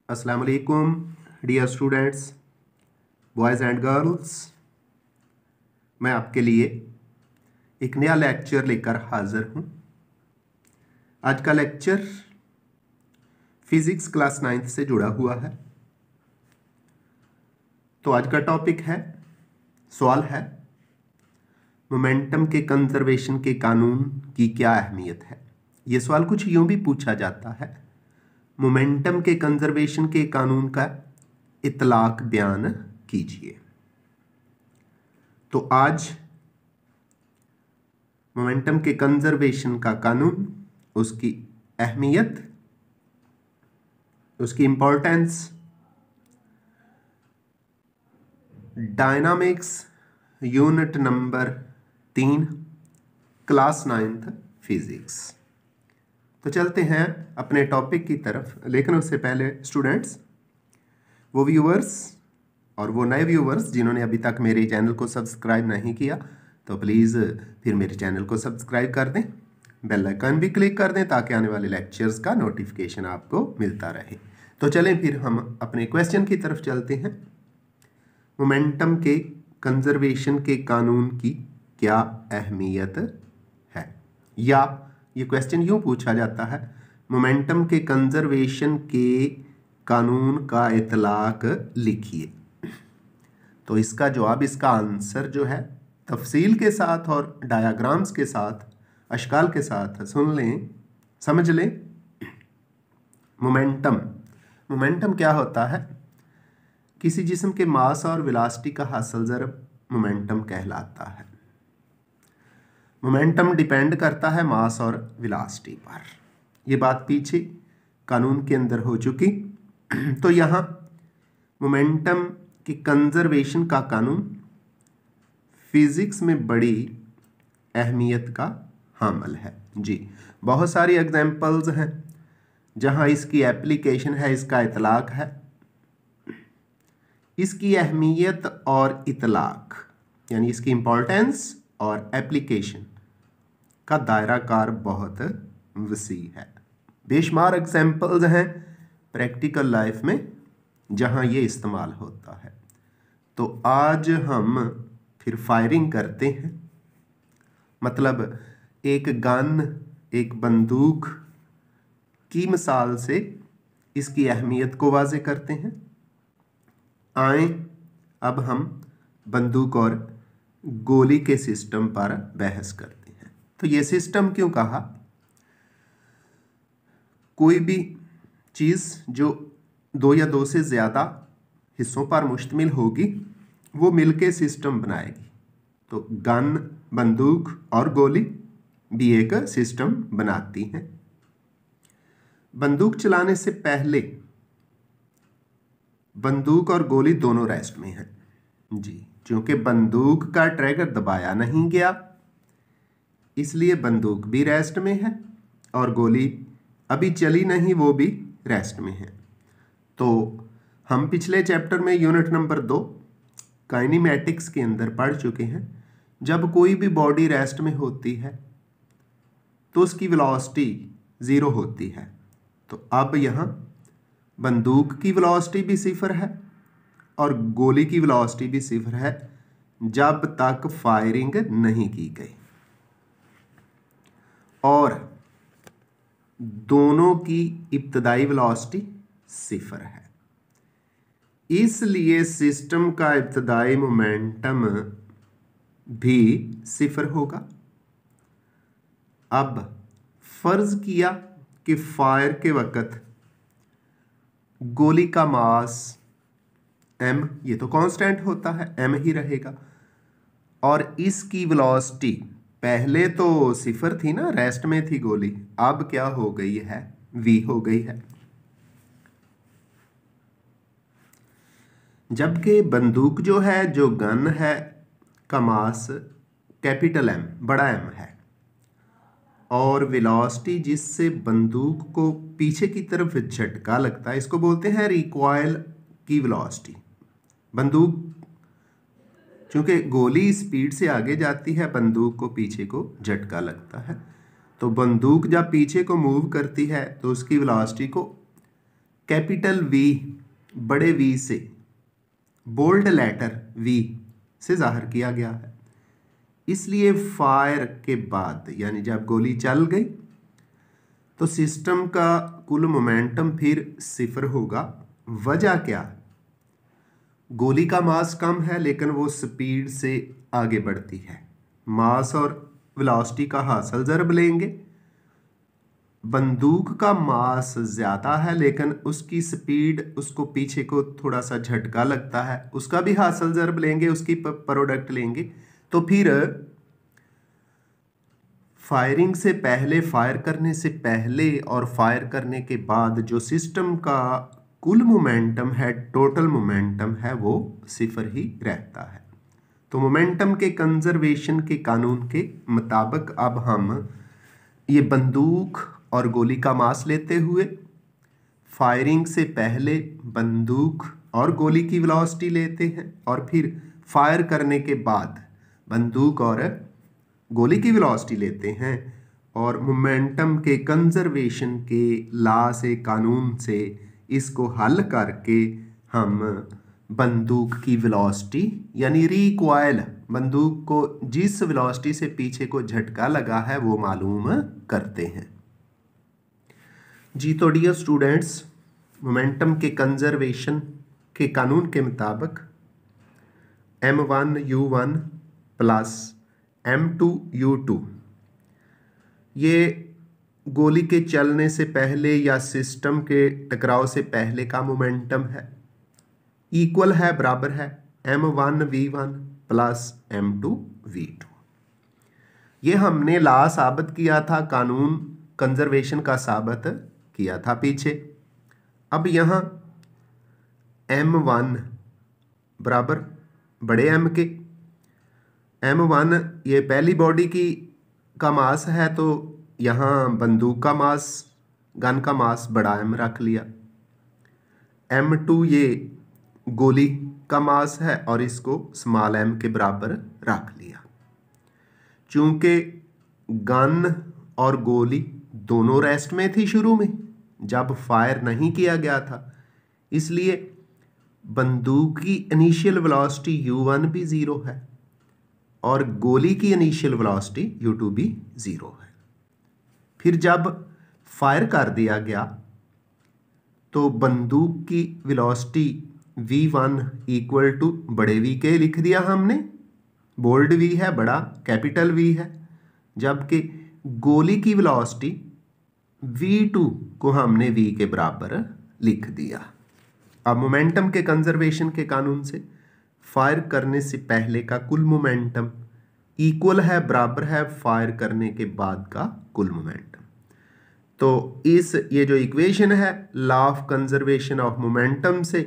अस्सलाम वालेकुम dear students, boys and girls. मैं आपके लिए एक नया लेक्चर लेकर हाज़िर हूँ। आज का लेक्चर फिज़िक्स क्लास 9th से जुड़ा हुआ है। तो आज का टॉपिक है, सवाल है, मोमेंटम के कंजर्वेशन के कानून की क्या अहमियत है। ये सवाल कुछ यूँ भी पूछा जाता है, मोमेंटम के कंजर्वेशन के कानून का इतलाक बयान कीजिए। तो आज मोमेंटम के कंजर्वेशन का कानून, उसकी अहमियत, उसकी importance, dynamics unit number 3 class 9th physics. तो चलते हैं अपने टॉपिक की तरफ, लेकिन उससे पहले स्टूडेंट्स, वो व्यूअर्स और वो नए व्यूअर्स जिन्होंने अभी तक मेरे चैनल को सब्सक्राइब नहीं किया, तो प्लीज़ फिर मेरे चैनल को सब्सक्राइब कर दें, बेल आइकन भी क्लिक कर दें ताकि आने वाले लेक्चर्स का नोटिफिकेशन आपको मिलता रहे। तो चलें फिर हम अपने क्वेश्चन की तरफ चलते हैं। मोमेंटम के कंजर्वेशन के कानून की क्या अहमियत है, या ये क्वेश्चन यूँ पूछा जाता है, मोमेंटम के कंजर्वेशन के कानून का इतलाक लिखिए। तो इसका जवाब, इसका आंसर जो है, तफसील के साथ और डायाग्राम्स के साथ, अशकाल के साथ सुन लें, समझ लें। मोमेंटम क्या होता है? किसी जिस्म के मास और वेलोसिटी का हासिल ज़रब मोमेंटम कहलाता है। मोमेंटम डिपेंड करता है मास और वेलोसिटी पर। ये बात पीछे कानून के अंदर हो चुकी। तो यहाँ मोमेंटम की कंजर्वेशन का कानून फिज़िक्स में बड़ी अहमियत का हामिल है जी। बहुत सारी एग्जांपल्स हैं जहाँ इसकी एप्लीकेशन है, इसका इतलाक है। इसकी अहमियत और इतलाक यानी इसकी इम्पोर्टेंस और एप्लीकेशन का दायरा कार बहुत वसी है। बेशुमार एग्जांपल्स हैं प्रैक्टिकल लाइफ में जहां ये इस्तेमाल होता है। तो आज हम फिर फायरिंग करते हैं, मतलब एक गन, एक बंदूक की मिसाल से इसकी अहमियत को वाज़े करते हैं। आए अब हम बंदूक और गोली के सिस्टम पर बहस करते हैं। तो ये सिस्टम क्यों कहा? कोई भी चीज़ जो दो या दो से ज़्यादा हिस्सों पर मुश्तमिल होगी वो मिलके सिस्टम बनाएगी। तो गन, बंदूक और गोली भी एक सिस्टम बनाती हैं। बंदूक चलाने से पहले बंदूक और गोली दोनों रेस्ट में हैं जी। क्योंकि बंदूक का ट्रिगर दबाया नहीं गया, इसलिए बंदूक भी रेस्ट में है और गोली अभी चली नहीं, वो भी रेस्ट में है। तो हम पिछले चैप्टर में यूनिट नंबर 2 काइनेमैटिक्स के अंदर पढ़ चुके हैं। जब कोई भी बॉडी रेस्ट में होती है तो उसकी वेलोसिटी 0 होती है। तो अब यहाँ बंदूक की वेलोसिटी भी 0 है और गोली की वेलोसिटी भी 0 है जब तक फायरिंग नहीं की गई, और दोनों की इब्तदाई वेलोसिटी 0 है। इसलिए सिस्टम का इब्तदाई मोमेंटम भी 0 होगा। अब फर्ज किया कि फायर के वक़्त गोली का मास m, ये तो कांस्टेंट होता है, m ही रहेगा, और इसकी वेलोसिटी पहले तो 0 थी ना, रेस्ट में थी गोली, अब क्या हो गई है? v हो गई है। जबकि बंदूक जो है, जो गन है, का मास कैपिटल M, बड़ा M है, और वेलोसिटी जिससे बंदूक को पीछे की तरफ झटका लगता है, इसको बोलते हैं रिकॉइल की वेलोसिटी। बंदूक, चूंकि गोली स्पीड से आगे जाती है, बंदूक को पीछे को झटका लगता है। तो बंदूक जब पीछे को मूव करती है तो उसकी वेलोसिटी को कैपिटल वी बड़े वी से बोल्ड लेटर वी से जाहिर किया गया है। इसलिए फायर के बाद यानी जब गोली चल गई तो सिस्टम का कुल मोमेंटम फिर 0 होगा। वजह क्या? गोली का मास कम है लेकिन वो स्पीड से आगे बढ़ती है। मास और वेलोसिटी का हासिल ज़रब लेंगे। बंदूक का मास ज़्यादा है लेकिन उसकी स्पीड, उसको पीछे को थोड़ा सा झटका लगता है, उसका भी हासिल ज़रब लेंगे, उसकी प्रोडक्ट लेंगे। तो फिर फायरिंग से पहले, फायर करने से पहले और फायर करने के बाद जो सिस्टम का कुल मोमेंटम है, टोटल मोमेंटम है, वो 0 ही रहता है। तो मोमेंटम के कंजर्वेशन के कानून के मुताबिक अब हम ये बंदूक और गोली का मास लेते हुए फायरिंग से पहले बंदूक और गोली की वेलोसिटी लेते हैं और फिर फायर करने के बाद बंदूक और गोली की वेलोसिटी लेते हैं और मोमेंटम के कंजर्वेशन के लॉ से, कानून से इसको हल करके हम बंदूक की वेलोसिटी यानी रिकॉइल, बंदूक को जिस वेलोसिटी से पीछे को झटका लगा है वो मालूम करते हैं। जी तो डियर स्टूडेंट्स, मोमेंटम के कंजर्वेशन के कानून के मुताबिक m1u1 प्लस m2u2 ये गोली के चलने से पहले या सिस्टम के टकराव से पहले का मोमेंटम है, इक्वल है, बराबर है m1v1 प्लस m2v2। ये हमने ला साबित किया था, कानून कंजर्वेशन का साबित किया था पीछे। अब यहाँ m1 बराबर बड़े m के, m1 ये पहली बॉडी की का मास है, तो यहाँ बंदूक का मास, गन का मास बड़ा M रख लिया। m2 ये गोली का मास है और इसको स्मॉल m के बराबर रख लिया। चूंकि गन और गोली दोनों रेस्ट में थी शुरू में जब फायर नहीं किया गया था, इसलिए बंदूक की इनिशियल वेलोसिटी u1 भी 0 है और गोली की इनिशियल वेलोसिटी u2 भी 0 है। फिर जब फायर कर दिया गया तो बंदूक की वेलोसिटी v1 इक्वल टू बड़े V के लिख दिया हमने, बोल्ड V है, बड़ा कैपिटल V है, जबकि गोली की वेलोसिटी v2 को हमने V के बराबर लिख दिया। अब मोमेंटम के कंजर्वेशन के कानून से फायर करने से पहले का कुल मोमेंटम इक्वल है, बराबर है फायर करने के बाद का कुल मोमेंटम। तो इस ये जो इक्वेशन है law of conservation of momentum से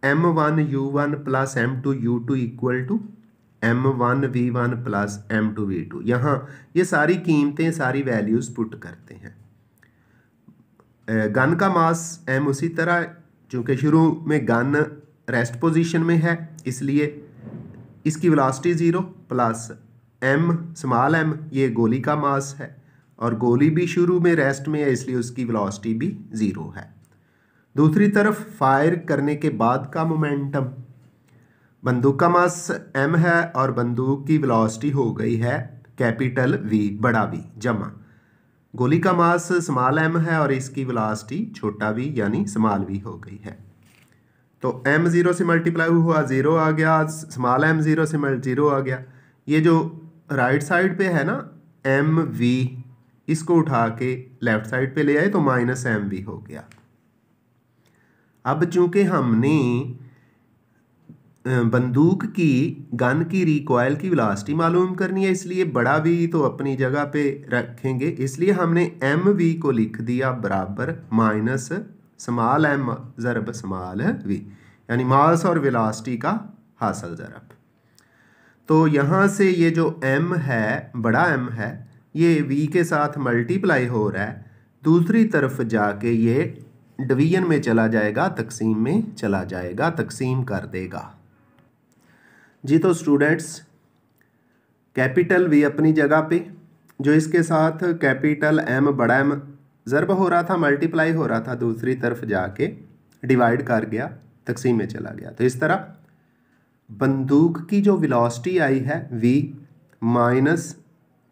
m1u1 plus m2u2 equal to m1v1 plus m2v2, यहाँ ये सारी कीमतें, सारी वैल्यूज पुट करते हैं। गन का मास m उसी तरह, चूँकि शुरू में गन रेस्ट पोजीशन में है इसलिए इसकी velocity 0 plus m small m ये गोली का मास है और गोली भी शुरू में रेस्ट में है इसलिए उसकी वेलोसिटी भी 0 है। दूसरी तरफ फायर करने के बाद का मोमेंटम, बंदूक का मास m है और बंदूक की वेलोसिटी हो गई है कैपिटल V, बड़ा V, जमा गोली का मास स्मॉल m है और इसकी वेलोसिटी छोटा v यानी स्मॉल v हो गई है। तो m 0 से मल्टीप्लाई हुआ 0 आ गया, स्मॉल m 0 से 0 आ गया। ये जो राइट साइड पे है ना mv, इसको उठा के लेफ्ट साइड पे ले आए तो माइनस mv हो गया। अब चूंकि हमने बंदूक की, गन की रिकॉइल की वेलोसिटी मालूम करनी है इसलिए बड़ा V तो अपनी जगह पे रखेंगे, इसलिए हमने mv को लिख दिया बराबर माइनस स्मॉल m ज़रब स्मॉल v, यानी मास और वेलोसिटी का हासिल ज़रब। तो यहाँ से ये जो m है, बड़ा M है, ये v के साथ मल्टीप्लाई हो रहा है, दूसरी तरफ जाके ये डिवीजन में चला जाएगा, तकसीम में चला जाएगा, तकसीम कर देगा। जी तो स्टूडेंट्स, कैपिटल V अपनी जगह पे, जो इसके साथ कैपिटल M बड़ा M ज़रब हो रहा था, मल्टीप्लाई हो रहा था, दूसरी तरफ जाके डिवाइड कर गया, तकसीम में चला गया। तो इस तरह बंदूक की जो वेलोसिटी आई है v माइनस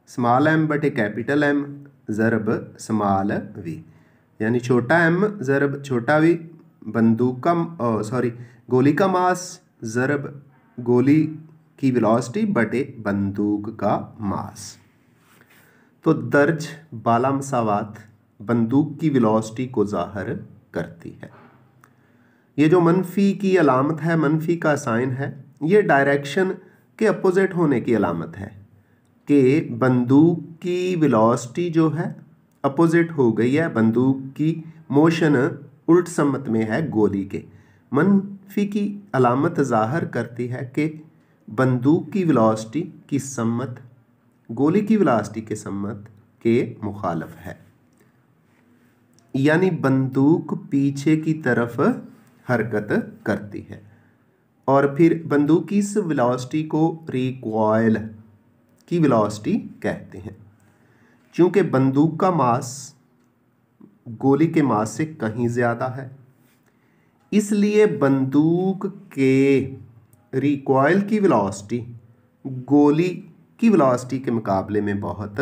स्मॉल m बटे कैपिटल M ज़रब स्मॉल v, यानी छोटा m ज़रब छोटा v, बंदूक का गोली का मास ज़रब गोली की वेलोसिटी बटे बंदूक का मास। तो दर्ज बाला मसावात बंदूक की वेलोसिटी को ज़ाहिर करती है। ये जो मनफी की अलामत है, मनफी का साइन है, ये डायरेक्शन के अपोजिट होने की अलामत है कि बंदूक की वेलोसिटी जो है अपोजिट हो गई है, बंदूक की मोशन उल्ट सम्मत में है गोली के। मनफी की अलामत ज़ाहिर करती है कि बंदूक की वेलोसिटी की सम्मत गोली की वेलोसिटी के सम्मत के मुखालिफ है, यानी बंदूक पीछे की तरफ हरकत करती है। और फिर बंदूक की इस वेलोसिटी को रिकॉइल की वेलोसिटी कहते हैं। चूँकि बंदूक का मास गोली के मास से कहीं ज़्यादा है, इसलिए बंदूक के रिकॉइल की वेलोसिटी गोली की वेलोसिटी के मुकाबले में बहुत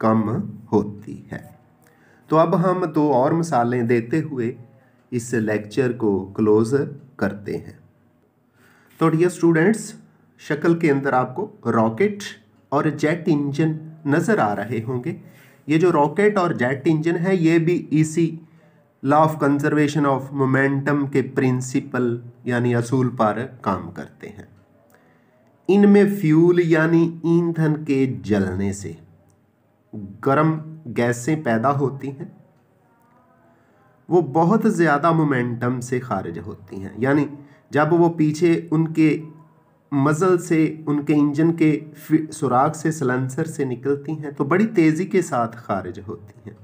कम होती है। तो अब हम दो और मिसालें देते हुए इस लेक्चर को क्लोज करते हैं। तो डियर स्टूडेंट्स, शक्ल के अंदर आपको रॉकेट और जेट इंजन नज़र आ रहे होंगे। ये जो रॉकेट और जेट इंजन है ये भी इसी law of conservation of momentum के प्रिंसिपल यानी असूल पर काम करते हैं। इनमें फ्यूल यानी ईंधन के जलने से गर्म गैसें पैदा होती हैं, वो बहुत ज़्यादा मोमेंटम से खारिज होती हैं, यानी जब वो पीछे उनके मज़ल से उनके इंजन के सुराख से सलेंसर से निकलती हैं तो बड़ी तेज़ी के साथ खारिज होती हैं।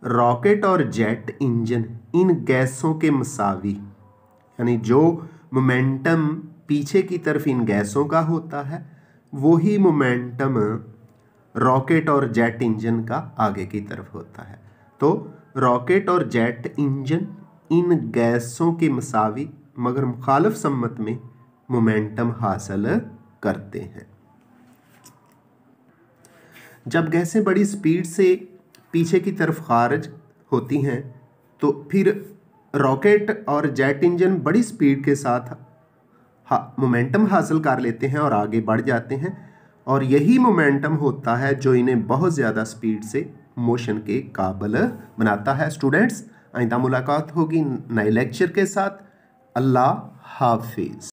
रॉकेट और जेट इंजन इन गैसों के मसावी, यानी जो मोमेंटम पीछे की तरफ इन गैसों का होता है वही मोमेंटम रॉकेट और जेट इंजन का आगे की तरफ होता है। तो रॉकेट और जेट इंजन इन गैसों के मसावी मगर मुखालिफ सम्मत में मोमेंटम हासिल करते हैं। जब गैसें बड़ी स्पीड से पीछे की तरफ खारिज होती हैं तो फिर रॉकेट और जेट इंजन बड़ी स्पीड के साथ मोमेंटम हासिल कर लेते हैं और आगे बढ़ जाते हैं, और यही मोमेंटम होता है जो इन्हें बहुत ज़्यादा स्पीड से मोशन के काबिल बनाता है। स्टूडेंट्स, आइंदा मुलाकात होगी नए लेक्चर के साथ। अल्लाह हाफिज़।